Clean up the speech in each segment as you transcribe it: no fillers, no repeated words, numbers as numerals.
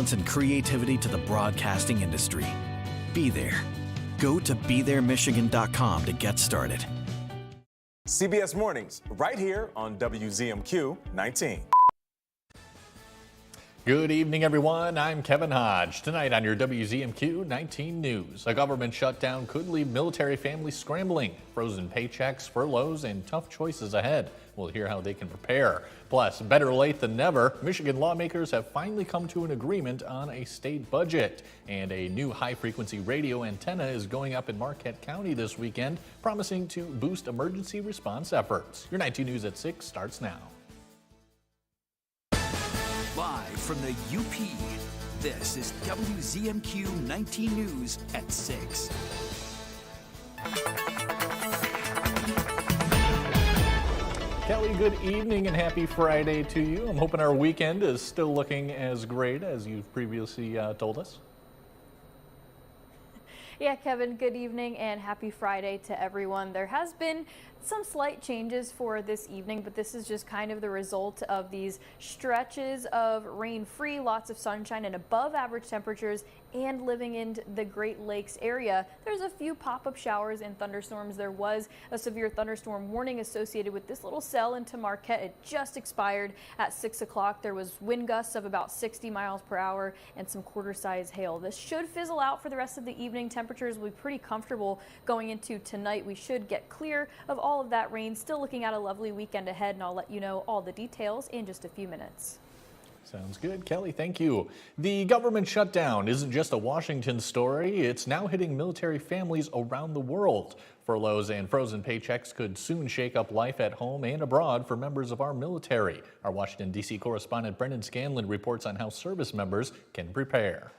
excellence and creativity to the broadcasting industry. Be there. Go to BeThereMichigan.com to get started. CBS Mornings, right here on WZMQ 19. Good evening, everyone. I'm Kevin Hodge. Tonight on your WZMQ 19 News, a government shutdown could leave military families scrambling. Frozen paychecks, furloughs, and tough choices ahead. We'll hear how they can prepare. Plus, better late than never, Michigan lawmakers have finally come to an agreement on a state budget. And a new high-frequency radio antenna is going up in Marquette County this weekend, promising to boost emergency response efforts. Your 19 News at 6 starts now. Live from the UP, this is WZMQ 19 News at 6. Kelly, good evening and happy Friday to you. I'm hoping our weekend is still looking as great as you've previously told us. Yeah, Kevin, good evening and happy Friday to everyone. There has been some slight changes for this evening, but this is just kind of the result of these stretches of rain-free, lots of sunshine and above average temperatures, and living in the Great Lakes area. There's a few pop-up showers and thunderstorms. There was a severe thunderstorm warning associated with this little cell into Marquette. It just expired at 6 o'clock. There was wind gusts of about 60 miles per hour and some quarter-size hail. This should fizzle out for the rest of the evening. Temperatures will be pretty comfortable going into tonight. We should get clear of all of that rain. Still looking at a lovely weekend ahead, and I'll let you know all the details in just a few minutes. Sounds good, Kelly. Thank you. The government shutdown isn't just a Washington story. It's now hitting military families around the world. Furloughs and frozen paychecks could soon shake up life at home and abroad for members of our military. Our Washington, D.C. correspondent Brendan Scanlon reports on how service members can prepare.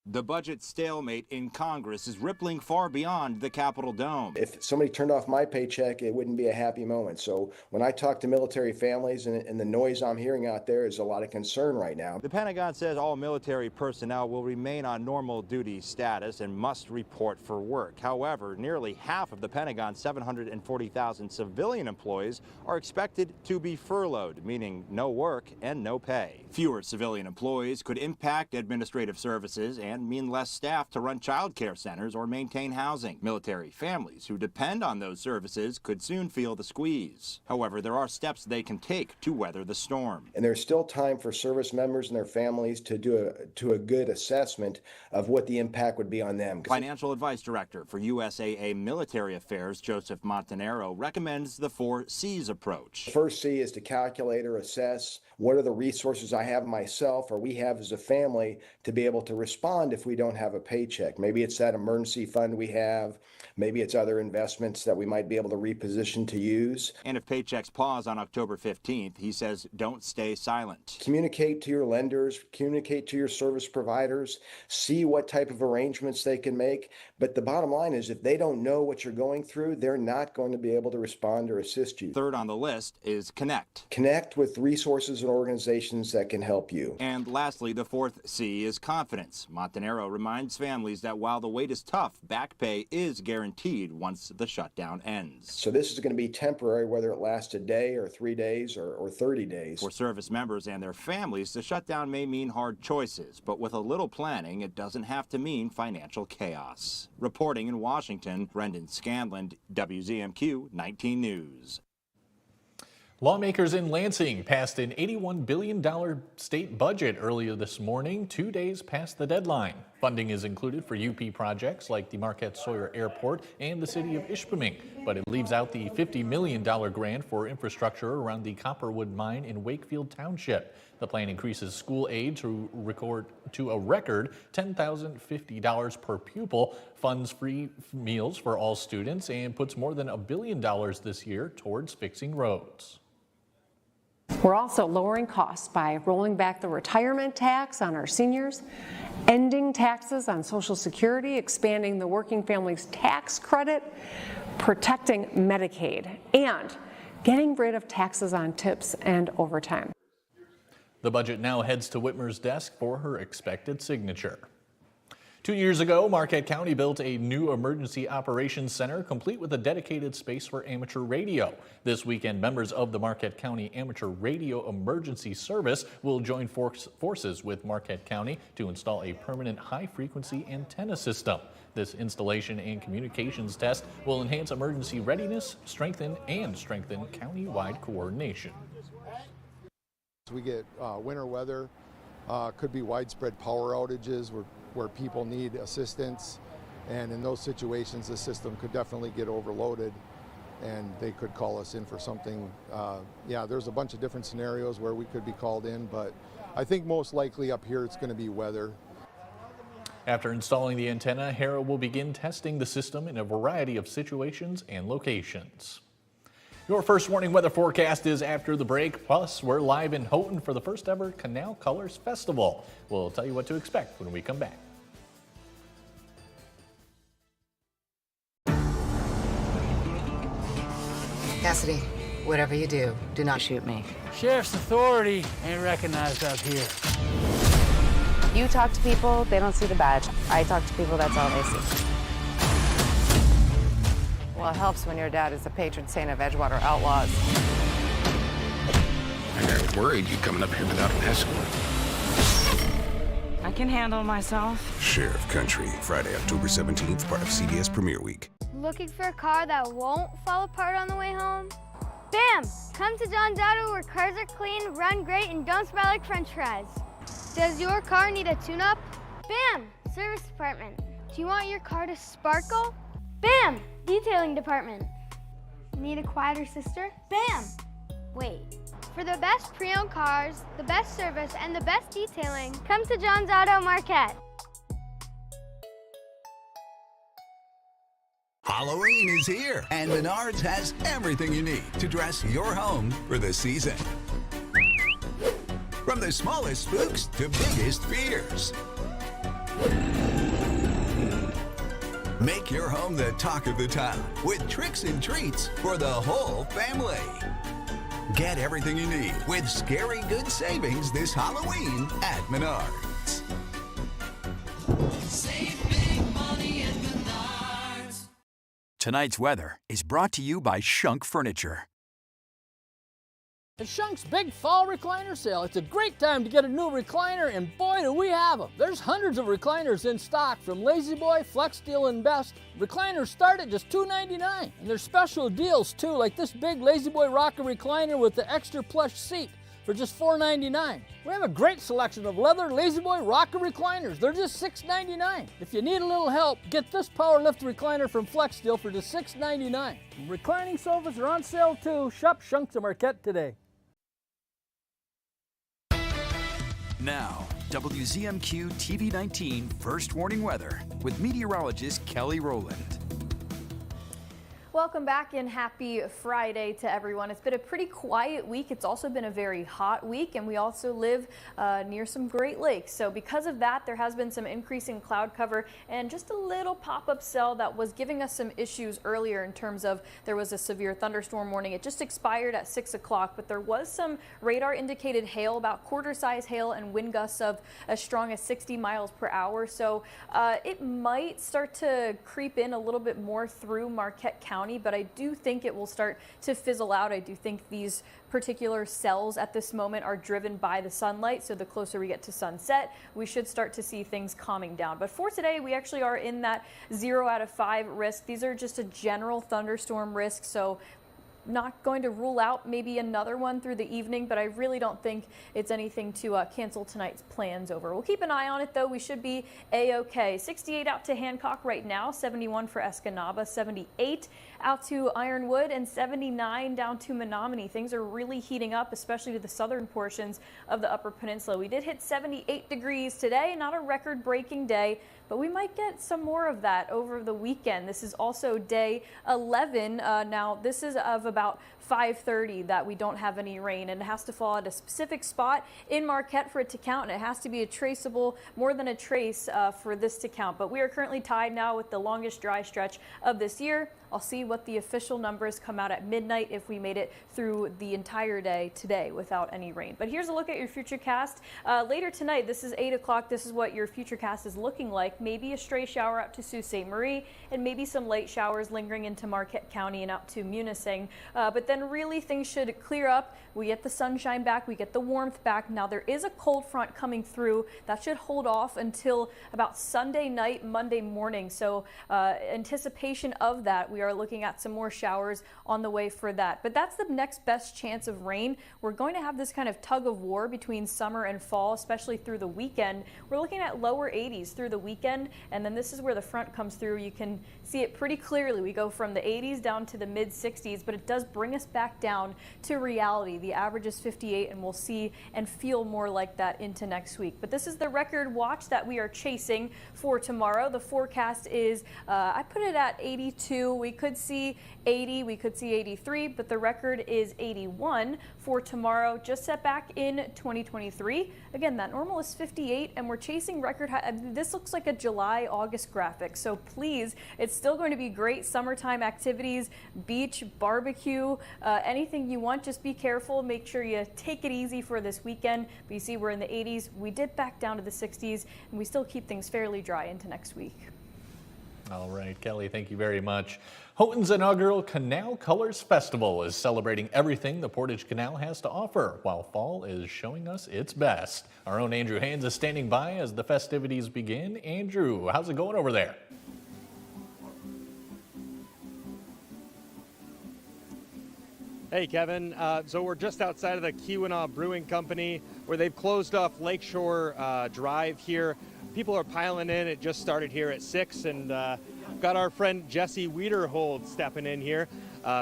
The budget stalemate in Congress is rippling far beyond the Capitol dome. If somebody turned off my paycheck, it wouldn't be a happy moment. So when I talk to military families and the noise I'm hearing out there is a lot of concern right now. The Pentagon says all military personnel will remain on normal duty status and must report for work. However, nearly half of the Pentagon's 740,000 civilian employees are expected to be furloughed, meaning no work and no pay. Fewer civilian employees could impact administrative services and mean less staff to run child care centers or maintain housing. Military families who depend on those services could soon feel the squeeze. However, there are steps they can take to weather the storm. And there's still time for service members and their families to do a good assessment of what the impact would be on them. Financial Advice Director for USAA Military Affairs, Joseph Montanaro, recommends the 4 C's approach. The first C is to calculate or assess what are the resources I have myself or we have as a family to be able to respond if we don't have a paycheck. Maybe it's that emergency fund we have. Maybe it's other investments that we might be able to reposition to use. And if paychecks pause on October 15th, he says don't stay silent. Communicate to your lenders, communicate to your service providers, see what type of arrangements they can make. But the bottom line is if they don't know what you're going through, they're not going to be able to respond or assist you. Third on the list is connect. Connect with resources and organizations that can help you. And lastly, the 4th C is confidence. Montanaro reminds families that while the wait is tough, back pay is guaranteed once the shutdown ends. So this is going to be temporary, whether it lasts a day or 3 days or 30 days. For service members and their families, the shutdown may mean hard choices, but with a little planning, it doesn't have to mean financial chaos. Reporting in Washington, Brendan Scanlon, WZMQ 19 News. Lawmakers in Lansing passed an $81 billion state budget earlier this morning, 2 days past the deadline. Funding is included for UP projects like the Marquette Sawyer Airport and the city of Ishpeming, but it leaves out the $50 million grant for infrastructure around the Copperwood mine in Wakefield Township. The plan increases school aid to a record $10,050 per pupil, funds free meals for all students, and puts more than $1 billion this year towards fixing roads. We're also lowering costs by rolling back the retirement tax on our seniors, ending taxes on Social Security, expanding the working families tax credit, protecting Medicaid, and getting rid of taxes on tips and overtime. The budget now heads to Whitmer's desk for her expected signature. 2 years ago, Marquette County built a new emergency operations center complete with a dedicated space for amateur radio. This weekend, members of the Marquette County Amateur Radio Emergency Service will join forces with Marquette County to install a permanent high-frequency antenna system. This installation and communications test will enhance emergency readiness, strengthen county-wide coordination. We get winter weather, could be widespread power outages where people need assistance, and in those situations the system could definitely get overloaded and they could call us in for something. There's a bunch of different scenarios where we could be called in, but I think most likely up here it's going to be weather. After installing the antenna, HERA will begin testing the system in a variety of situations and locations. Your first warning weather forecast is after the break. Plus, we're live in Houghton for the first ever Canal Colors Festival. We'll tell you what to expect when we come back. Cassidy, whatever you do, do not shoot me. Sheriff's authority ain't recognized up here. You talk to people, they don't see the badge. I talk to people, that's all they see. Well, it helps when your dad is the patron saint of Edgewater outlaws. I was worried you coming up here without an escort. I can handle myself. Sheriff Country, Friday, October 17th, part of CBS Premiere Week. Looking for a car that won't fall apart on the way home? Bam! Come to John's Auto where cars are clean, run great, and don't smell like french fries. Does your car need a tune-up? Bam! Service department. Do you want your car to sparkle? Bam! Detailing department. Need a quieter sister? Bam! Wait. For the best pre-owned cars, the best service, and the best detailing, come to John's Auto Marquette. Halloween is here, and Menards has everything you need to dress your home for the season. From the smallest spooks to biggest fears. Make your home the talk of the town with tricks and treats for the whole family. Get everything you need with scary good savings this Halloween at Menards. Save big money at Menards. Tonight's weather is brought to you by Shunk Furniture. It's Shunk's big fall recliner sale. It's a great time to get a new recliner, and boy, do we have them. There's hundreds of recliners in stock from La-Z-Boy, Flex Steel, and Best. Recliners start at just $2.99, and there's special deals too, like this big La-Z-Boy rocker recliner with the extra plush seat for just $4.99. We have a great selection of leather La-Z-Boy rocker recliners. They're just $6.99. If you need a little help, get this power lift recliner from Flex Steel for just $6.99. Reclining sofas are on sale too. Shop Shunk's of Marquette today. Now, WZMQ TV 19 First Warning Weather with meteorologist Kelly Rowland. Welcome back and happy Friday to everyone. It's been a pretty quiet week. It's also been a very hot week, and we also live near some Great Lakes. So because of that, there has been some increasing cloud cover and just a little pop-up cell that was giving us some issues earlier in terms of there was a severe thunderstorm warning. It just expired at 6 o'clock, but there was some radar indicated hail, about quarter-size hail and wind gusts of as strong as 60 miles per hour. So it might start to creep in a little bit more through Marquette County, but I do think it will start to fizzle out. I do think these particular cells at this moment are driven by the sunlight, so the closer we get to sunset, we should start to see things calming down. But for today, we actually are in that 0 out of 5 risk. These are just a general thunderstorm risk, so not going to rule out maybe another one through the evening, but I really don't think it's anything to cancel tonight's plans over. We'll keep an eye on it though. We should be a-okay. 68 out to Hancock right now, 71 for Escanaba, 78 out to Ironwood, and 79 down to Menominee. Things are really heating up, especially to the southern portions of the Upper Peninsula. We did hit 78 degrees today, not a record-breaking day, but we might get some more of that over the weekend. This is also day 11. Now, this is of about 5:30 that we don't have any rain, and it has to fall at a specific spot in Marquette for it to count, and it has to be a traceable, more than a trace for this to count. But we are currently tied now with the longest dry stretch of this year. I'll see what the official numbers come out at midnight if we made it through the entire day today without any rain. But here's a look at your futurecast. Later tonight, this is 8 o'clock. This is what your futurecast is looking like. Maybe a stray shower up to Sault Ste. Marie, and maybe some late showers lingering into Marquette County and up to Munising. But then really things should clear up. We get the sunshine back. We get the warmth back. Now there is a cold front coming through. That should hold off until about Sunday night, Monday morning. So anticipation of that, we are looking at some more showers on the way for that. But that's the next best chance of rain. We're going to have this kind of tug of war between summer and fall, especially through the weekend. We're looking at lower 80s through the weekend, and then this is where the front comes through. You can see it pretty clearly. We go from the 80s down to the mid 60s, but it does bring us back down to reality. The average is 58, and we'll see and feel more like that into next week. But this is the record watch that we are chasing for tomorrow. The forecast is, I put it at 82. We could see 80, we could see 83, but the record is 81 for tomorrow, just set back in 2023. Again, that normal is 58, and we're chasing record high. This looks like a July-August graphic, so please, it's still going to be great summertime activities, beach, barbecue, anything you want. Just be careful. Make sure you take it easy for this weekend. But you see we're in the 80s. We dip back down to the 60s, and we still keep things fairly dry into next week. All right, Kelly, thank you very much. Houghton's inaugural Canal Colors Festival is celebrating everything the Portage Canal has to offer, while fall is showing us its best. Our own Andrew Haynes is standing by as the festivities begin. Andrew, how's it going over there? Hey, Kevin. So we're just outside of the Keweenaw Brewing Company, where they've closed off Lakeshore Drive here. People are piling in. It just started here at 6, and got our friend Jesse Wiederhold stepping in here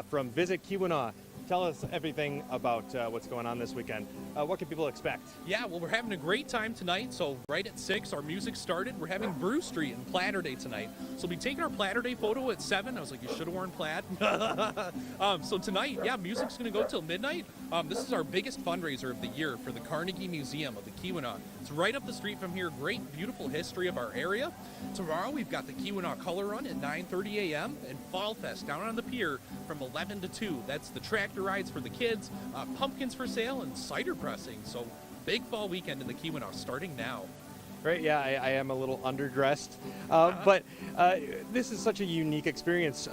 from Visit Keweenaw. Tell us everything about what's going on this weekend. What can people expect? Yeah, well, we're having a great time tonight. So right at 6, our music started. We're having Brew Street and Platter Day tonight. So we'll be taking our Platter Day photo at 7. I was like, you should have worn plaid. So tonight, yeah, music's going to go till midnight. This is our biggest fundraiser of the year for the Carnegie Museum of the Keweenaw. It's right up the street from here. Great, beautiful history of our area. Tomorrow, we've got the Keweenaw Color Run at 9:30 a.m. and Fall Fest down on the pier from 11 to 2. That's the tractor rides for the kids, pumpkins for sale, and cider pressing. So big fall weekend in the Keweenaw starting now. Right, yeah, I am a little underdressed, but this is such a unique experience.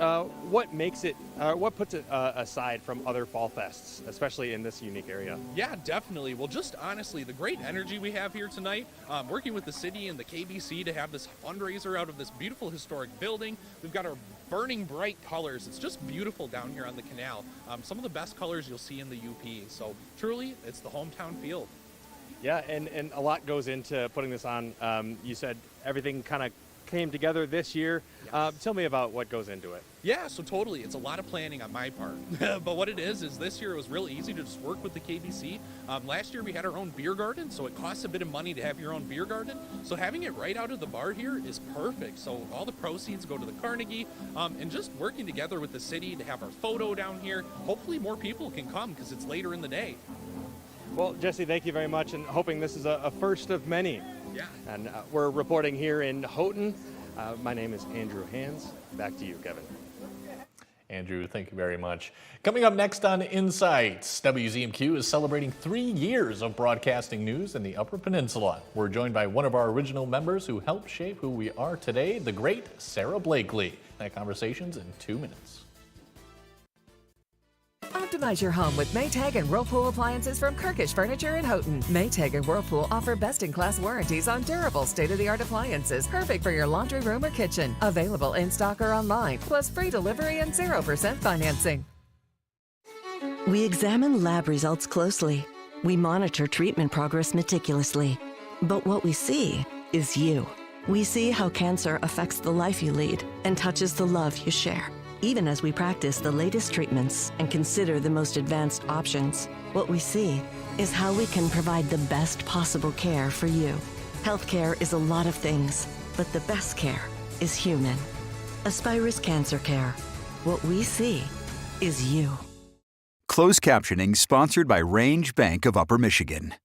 What makes it, what puts it aside from other fall fests, especially in this unique area? Yeah, definitely. Well, just honestly, the great energy we have here tonight, working with the city and the KBC to have this fundraiser out of this beautiful historic building. We've got our burning bright colors. It's just beautiful down here on the canal. Some of the best colors you'll see in the UP. So truly, it's the hometown feel. Yeah, and a lot goes into putting this on. You said everything kind of came together this year. Yes. Tell me about what goes into it. Yeah, so totally. It's a lot of planning on my part. But what it is this year it was real easy to just work with the KBC. Last year we had our own beer garden, so it costs a bit of money to have your own beer garden. So having it right out of the bar here is perfect. So all the proceeds go to the Carnegie, and just working together with the city to have our photo down here. Hopefully more people can come because it's later in the day. Well, Jesse, thank you very much, and hoping this is a first of many. Yeah. And we're reporting here in Houghton. My name is Andrew Haynes. Back to you, Kevin. Andrew, thank you very much. Coming up next on Insights, WZMQ is celebrating 3 years of broadcasting news in the Upper Peninsula. We're joined by one of our original members who helped shape who we are today, the great Sarah Blakely. That conversation's in 2 minutes. Optimize your home with Maytag and Whirlpool appliances from Kirkish Furniture in Houghton. Maytag and Whirlpool offer best-in-class warranties on durable, state-of-the-art appliances, perfect for your laundry room or kitchen. Available in stock or online, plus free delivery and 0% financing. We examine lab results closely. We monitor treatment progress meticulously. But what we see is you. We see how cancer affects the life you lead and touches the love you share. Even as we practice the latest treatments and consider the most advanced options, what we see is how we can provide the best possible care for you. Healthcare is a lot of things, but the best care is human. Aspirus Cancer Care. What we see is you. Closed captioning sponsored by Range Bank of Upper Michigan.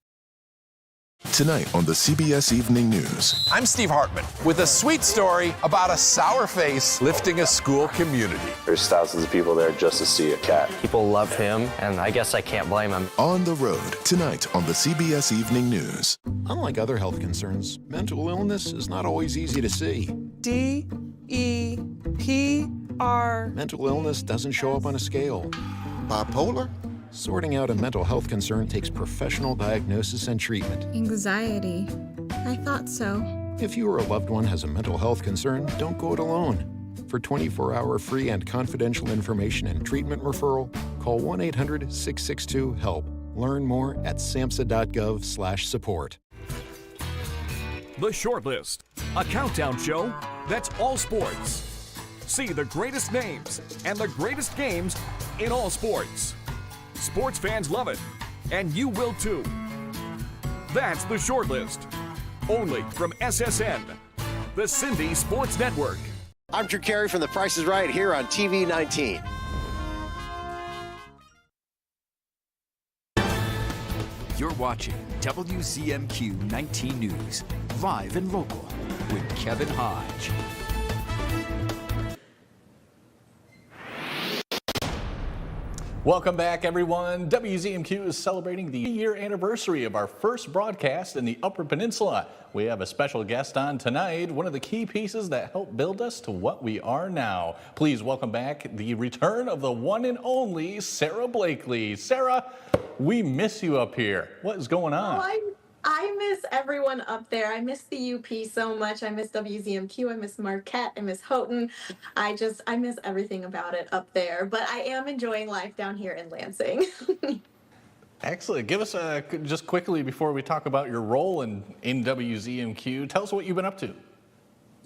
Tonight on the CBS Evening News. I'm Steve Hartman with a sweet story about a sour face lifting a school community. There's thousands of people there just to see a cat. People love him, and I guess I can't blame him. On the road, tonight on the CBS Evening News. Unlike other health concerns, mental illness is not always easy to see. DEPR. Mental illness doesn't show up on a scale. Bipolar? Sorting out a mental health concern takes professional diagnosis and treatment. Anxiety. I thought so. If you or a loved one has a mental health concern, don't go it alone. For 24-hour free and confidential information and treatment referral, call 1-800-662-HELP. Learn more at samhsa.gov/support. The Shortlist, a countdown show that's all sports. See the greatest names and the greatest games in all sports. Sports fans love it, and you will too. That's The Shortlist, only from SSN, the Cindy Sports Network. I'm Drew Carey from The Price is Right here on TV 19. You're watching WZMQ 19 News, live and local, with Kevin Hodge. Welcome back, everyone. WZMQ is celebrating the year anniversary of our first broadcast in the Upper Peninsula. We have a special guest on tonight, one of the key pieces that helped build us to what we are now. Please welcome back the return of the one and only Sarah Blakely. Sarah, we miss you up here. What is going on? I miss everyone up there. I miss the UP so much. I miss WZMQ. I miss Marquette. I miss Houghton. I miss everything about it up there. But I am enjoying life down here in Lansing. Excellent. Give us just quickly before we talk about your role in WZMQ. Tell us what you've been up to.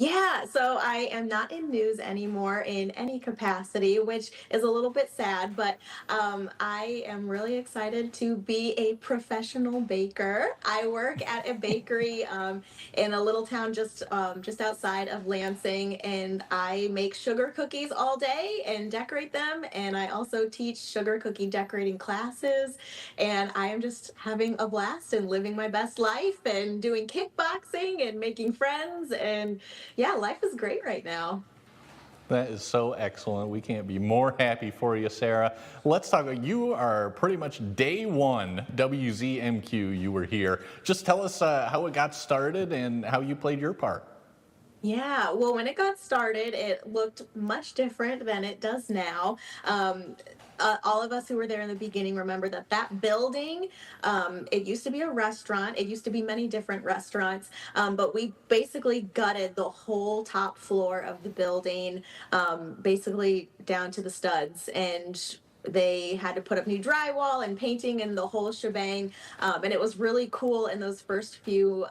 Yeah, so I am not in news anymore in any capacity, which is a little bit sad, but I am really excited to be a professional baker. I work at a bakery in a little town just outside of Lansing, and I make sugar cookies all day and decorate them, and I also teach sugar cookie decorating classes, and I am just having a blast and living my best life and doing kickboxing and making friends, and yeah, life is great right now. That is so excellent. We can't be more happy for you, Sarah. Let's talk. You are pretty much day one WZMQ. You were here. Just tell us how it got started and how you played your part. Yeah, well, when it got started, it looked much different than it does now. All of us who were there in the beginning remember that building, it used to be a restaurant. It used to be many different restaurants, but we basically gutted the whole top floor of the building, basically down to the studs, and they had to put up new drywall and painting and the whole shebang. And it was really cool in those first few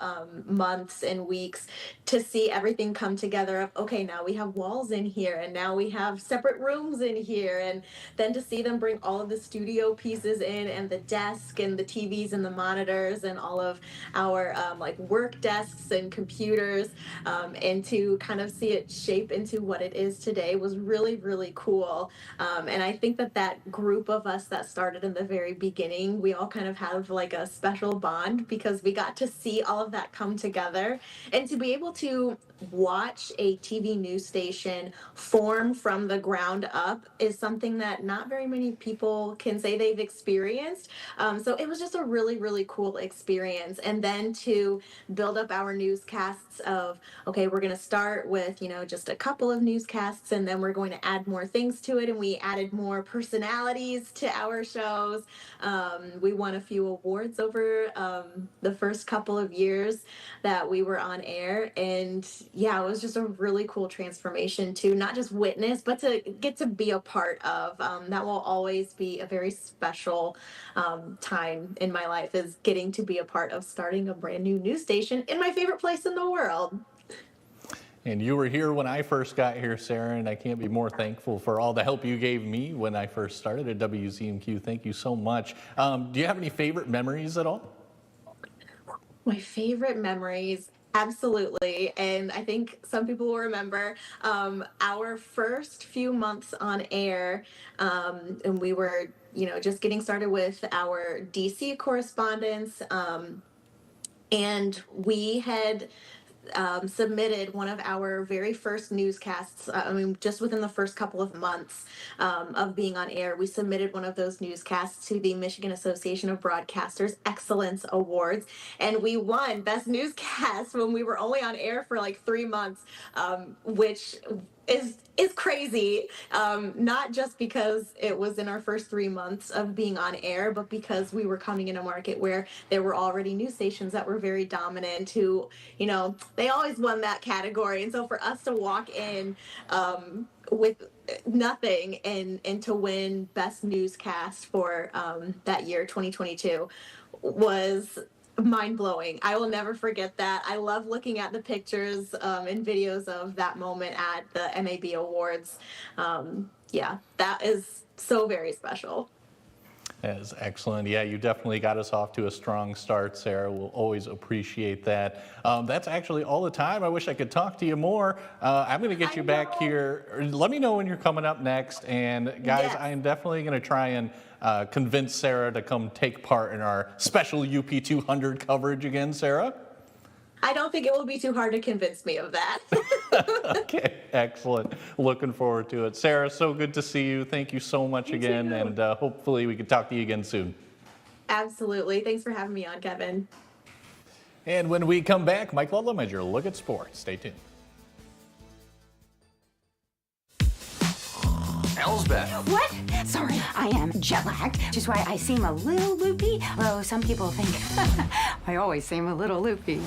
months and weeks to see everything come together of, okay, now we have walls in here and now we have separate rooms in here. And then to see them bring all of the studio pieces in and the desk and the TVs and the monitors and all of our like work desks and computers, and to kind of see it shape into what it is today was really, really cool. And I think that group of us that started in the very beginning, we all kind of have like a special bond because we got to see all of that come together, and to be able to watch a TV news station form from the ground up is something that not very many people can say they've experienced. So it was just a really, really cool experience. And then to build up our newscasts of, okay, we're going to start with, just a couple of newscasts, and then we're going to add more things to it. And we added more personalities to our shows. We won a few awards over the first couple of years that we were on air. And yeah, it was just a really cool transformation to not just witness, but to get to be a part of. That will always be a very special time in my life, is getting to be a part of starting a brand new news station in my favorite place in the world. And you were here when I first got here, Sarah, and I can't be more thankful for all the help you gave me when I first started at WZMQ. Thank you so much. Do you have any favorite memories at all? My favorite memories, absolutely. And I think some people will remember our first few months on air, and we were just getting started with our DC correspondence. And we had submitted one of our very first newscasts. Just within the first couple of months of being on air, we submitted one of those newscasts to the Michigan Association of Broadcasters Excellence Awards, and we won Best Newscast when we were only on air for like 3 months, which is crazy. Not just because it was in our first 3 months of being on air, but because we were coming in a market where there were already news stations that were very dominant who, they always won that category. And so for us to walk in with nothing and to win Best Newscast for that year, 2022, was mind-blowing. I will never forget that. I love looking at the pictures and videos of that moment at the MAB Awards. That is so very special. That is excellent. Yeah, you definitely got us off to a strong start, Sarah. We'll always appreciate that. That's actually all the time. I wish I could talk to you more. I'm going to get you back here. Let me know when you're coming up next. And guys, yes. I am definitely going to try and convince Sarah to come take part in our special UP 200 coverage again, Sarah. I don't think it will be too hard to convince me of that. Okay, excellent. Looking forward to it. Sarah, so good to see you. Thank you so much again, and hopefully we can talk to you again soon. Absolutely. Thanks for having me on, Kevin. And when we come back, Mike Ludlam as your look at sports. Stay tuned. Elsbeth. What? Sorry, I am jet-lagged, which is why I seem a little loopy, although some people think I always seem a little loopy.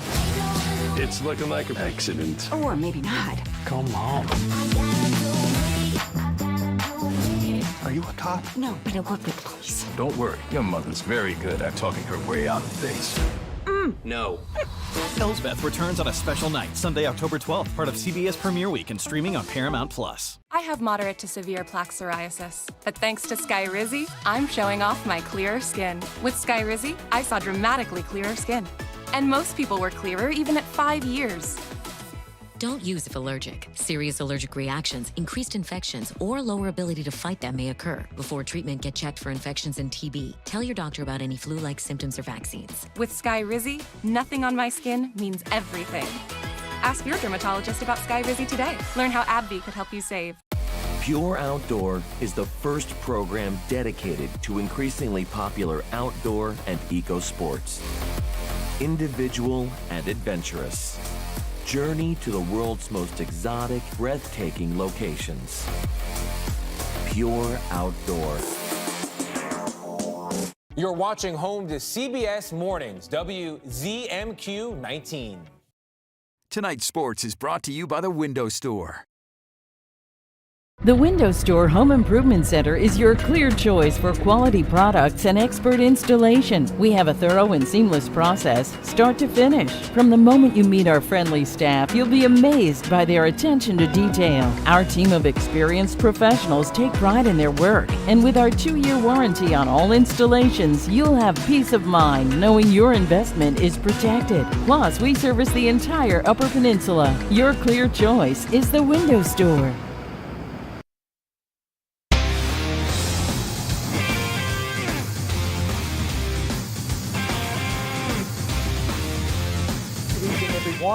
It's looking like an accident. Or maybe not. Come on. Are you a cop? No, but I work with police. Don't worry, your mother's very good at talking her way out of things. No. Elsbeth returns on a special night, Sunday, October 12th, part of CBS Premiere Week and streaming on Paramount+. I have moderate to severe plaque psoriasis, but thanks to Skyrizi, I'm showing off my clearer skin. With Skyrizi, I saw dramatically clearer skin. And most people were clearer even at 5 years. Don't use if allergic. Serious allergic reactions, increased infections, or lower ability to fight them may occur. Before treatment, get checked for infections and TB. Tell your doctor about any flu-like symptoms or vaccines. With Skyrizi, nothing on my skin means everything. Ask your dermatologist about Skyrizi today. Learn how AbbVie could help you save. Pure Outdoor is the first program dedicated to increasingly popular outdoor and eco sports. Individual and adventurous. Journey to the world's most exotic, breathtaking locations. Pure Outdoor. You're watching home to CBS Mornings, WZMQ 19. Tonight's sports is brought to you by the Window Store. The Window Store Home Improvement Center is your clear choice for quality products and expert installation. We have a thorough and seamless process, start to finish. From the moment you meet our friendly staff, you'll be amazed by their attention to detail. Our team of experienced professionals take pride in their work, and with our 2-year warranty on all installations, you'll have peace of mind knowing your investment is protected. Plus, we service the entire Upper Peninsula. Your clear choice is the Window Store.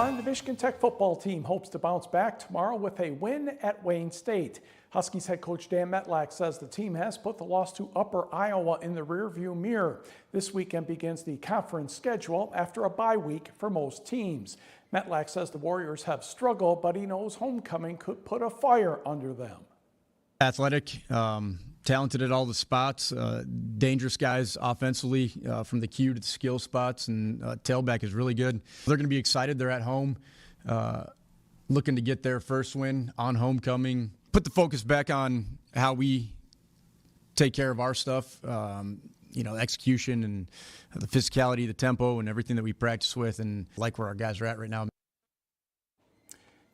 The Michigan Tech football team hopes to bounce back tomorrow with a win at Wayne State. Huskies head coach Dan Metlack says the team has put the loss to Upper Iowa in the rearview mirror. This weekend begins the conference schedule after a bye week for most teams. Metlack says the Warriors have struggled, but he knows homecoming could put a fire under them. Athletic, talented at all the spots, dangerous guys offensively from the Q to the skill spots, and tailback is really good. They're going to be excited. They're at home, looking to get their first win on homecoming, put the focus back on how we take care of our stuff, execution and the physicality, the tempo, and everything that we practice with, and like where our guys are at right now.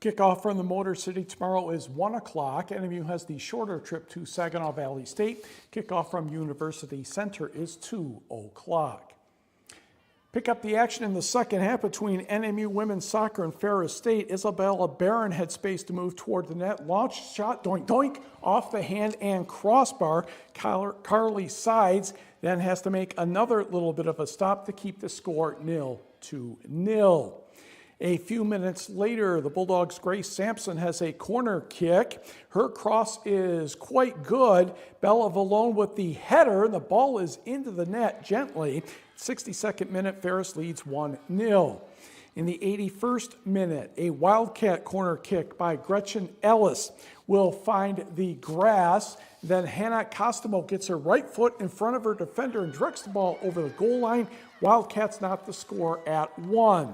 Kickoff from the Motor City tomorrow is 1 o'clock. NMU has the shorter trip to Saginaw Valley State. Kickoff from University Center is 2 o'clock. Pick up the action in the second half between NMU women's soccer and Ferris State. Isabella Barron had space to move toward the net. Launch shot, doink, doink, off the hand and crossbar. Carly Sides then has to make another little bit of a stop to keep the score 0-0. A few minutes later, the Bulldogs' Grace Sampson has a corner kick. Her cross is quite good. Bella Valone with the header. The ball is into the net gently. 62nd minute, Ferris leads 1-0. In the 81st minute, a Wildcat corner kick by Gretchen Ellis will find the grass. Then Hannah Costomo gets her right foot in front of her defender and directs the ball over the goal line. Wildcats not the score at 1.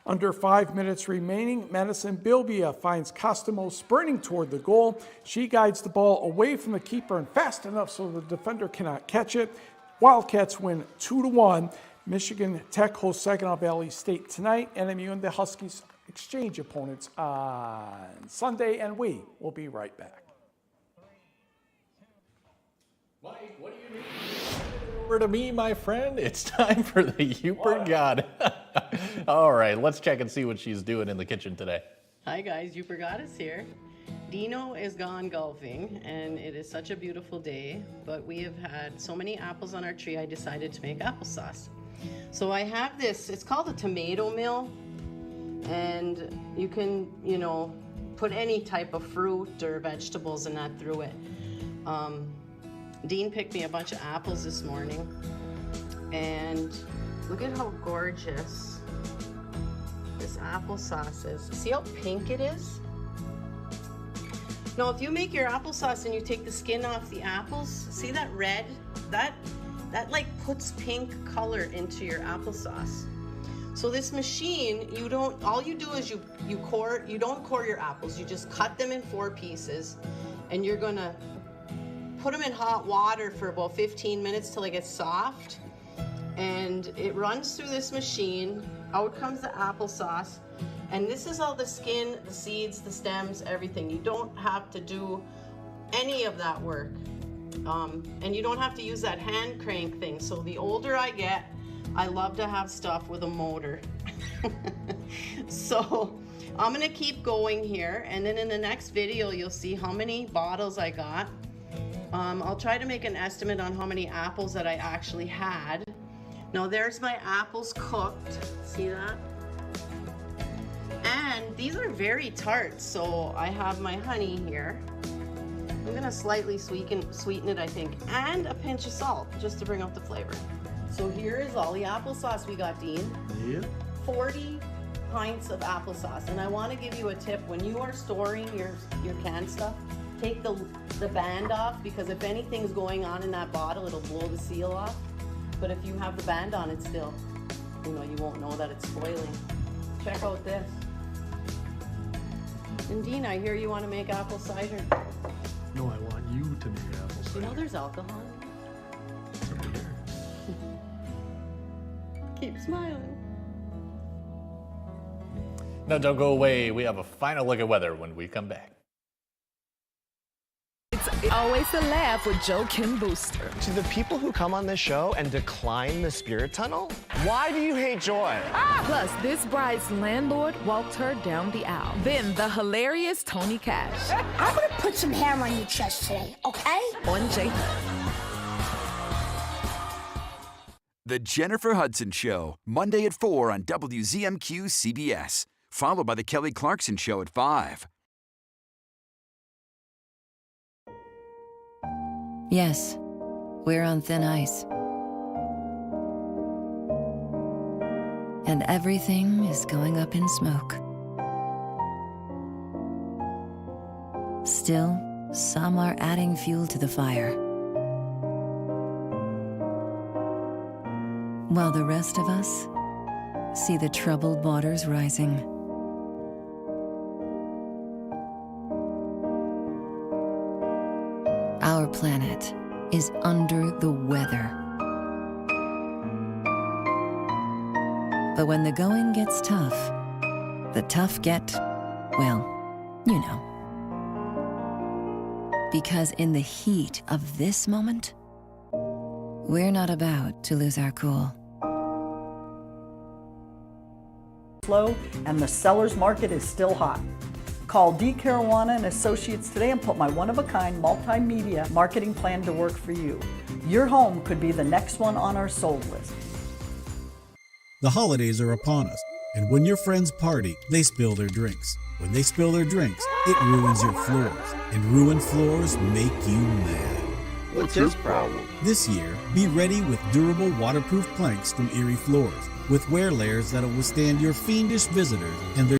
Under 5 minutes remaining, Madison Bilbia finds Costomo sprinting toward the goal. She guides the ball away from the keeper and fast enough so the defender cannot catch it. Wildcats win 2-1. Michigan Tech hosts Saginaw Valley State tonight. NMU and the Huskies exchange opponents on Sunday, and we will be right back. Mike, what do you need? Over to me, my friend. It's time for the Uper God. All right, let's check and see what she's doing in the kitchen today. Hi guys, Uper Goddess here. Dino is gone golfing and it is such a beautiful day, but we have had so many apples on our tree I decided to make applesauce. So I have this, it's called a tomato mill, and you can, put any type of fruit or vegetables and that through it. Dean picked me a bunch of apples this morning, and look at how gorgeous this applesauce is. See how pink it is? Now, if you make your applesauce and you take the skin off the apples, see that red? That like puts pink color into your applesauce. So this machine, all you do is you don't core your apples, you just cut them in 4 pieces, and you're gonna put them in hot water for about 15 minutes till they get soft, and it runs through this machine. Out comes the applesauce, and this is all the skin, the seeds, the stems, everything. You don't have to do any of that work, and you don't have to use that hand crank thing. So the older I get, I love to have stuff with a motor. So I'm gonna keep going here, and then in the next video you'll see how many bottles I got. I'll try to make an estimate on how many apples that I actually had. Now there's my apples cooked, see that? And these are very tart, so I have my honey here. I'm gonna slightly sweeten it, I think, and a pinch of salt, just to bring up the flavor. So here is all the applesauce we got, Dean. Yeah. 40 pints of applesauce. And I wanna give you a tip, when you are storing your canned stuff, take the band off, because if anything's going on in that bottle, it'll blow the seal off. But if you have the band on it still, you won't know that it's spoiling. Check out this. And Dean, I hear you want to make apple cider. No, I want you to make apple cider. You know there's alcohol in it. Keep smiling. Now, don't go away. We have a final look at weather when we come back. It's always a laugh with Joe Kim Booster. To the people who come on this show and decline the spirit tunnel, why do you hate joy? Plus, this bride's landlord walked her down the aisle. Then the hilarious Tony Cash. I'm gonna put some hair on your chest today, okay? On J. The Jennifer Hudson Show, Monday at 4 on WZMQ CBS, followed by the Kelly Clarkson Show at 5. Yes, we're on thin ice. And everything is going up in smoke. Still, some are adding fuel to the fire, while the rest of us see the troubled waters rising. Our planet is under the weather. But when the going gets tough, the tough get, well, you know. Because in the heat of this moment, we're not about to lose our cool. slow, and the seller's market is still hot. Call D. Caruana and Associates today and put my one-of-a-kind multimedia marketing plan to work for you. Your home could be the next one on our sold list. The holidays are upon us, and when your friends party, they spill their drinks. When they spill their drinks, it ruins your floors, and ruined floors make you mad. What's his problem? This year, be ready with durable waterproof planks from Erie Floors, with wear layers that'll withstand your fiendish visitors and their